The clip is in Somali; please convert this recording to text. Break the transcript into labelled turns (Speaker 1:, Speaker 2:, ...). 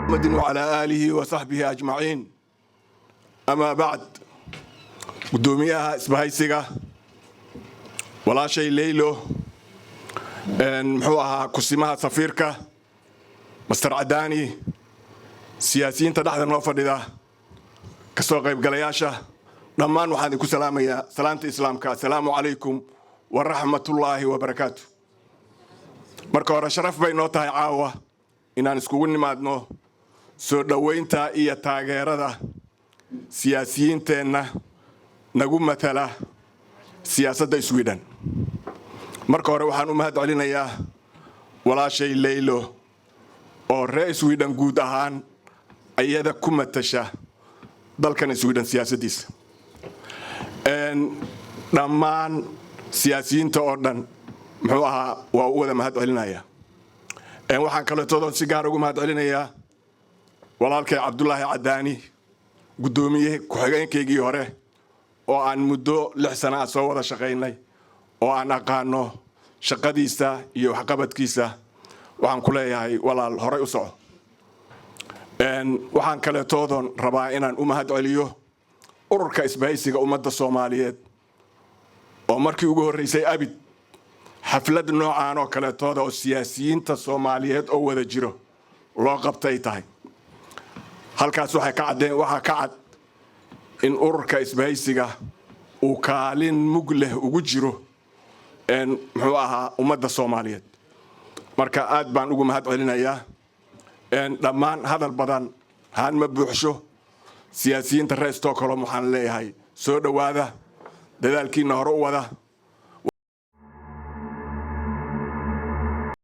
Speaker 1: محمد وعلى آله وصحبه أجمعين. أما بعد قدوميها إسبهايسيغا ولا شيء ليلو محوها كسيمها سفيركا مستر عداني سياسيين تدحضر نوفر إذا كسو غيب قلياشة لمان وحادي كسلام يا سلامة إسلامك السلام عليكم ورحمة الله وبركاته. marka hore sharaf bay noo tahay caawa inaan iskugu nimaadno soo dhaweynta iyo taageerada siyaasiyiinteena nagu matala siyaasadda Sweden. marka hore waxaan u mahad celinayaa walaashay Leylo oo reer Sweden guud ahaan ayada ku matasha dalkan Sweden siyaasadiisa. dhammaan siyaasiyiinta oo dhan muxuu ahaa waa u wada mahad celinaya. waxaan kale todoon si gaar ugu mahad celinayaa walaalkay Cabdullaahi Cadaani gudoomiye ku-xigeenkaygii hore oo aan muddo 6 sano soo wada shaqeynay oo aan aqaano shaqadiisa iyo waxqabadkiisa. waxaan ku leeyahay walaal hore u soco. waxaan kale todoon rabaa inaan u mahad celiyo ururka isbahaysiga ummadda Soomaaliyeed oo markii ugu horeysay abid xaflad noocaan oo kale tooda oo siyaasiyiinta Soomaaliyeed oo wada jiro loo qabtay tahay. halkaas waxa ka cad in ururka isbahaysiga uu kaalin mug leh ugu jiro muxuu ahaa ummadda Soomaaliyeed. marka aad baan ugu mahad celinayaa. dhammaan hadal badan haan ma buuxsho siyaasiyiinta reer Stockholm waxaan leeyahay soo dhawaada dadaalkiina hore u wada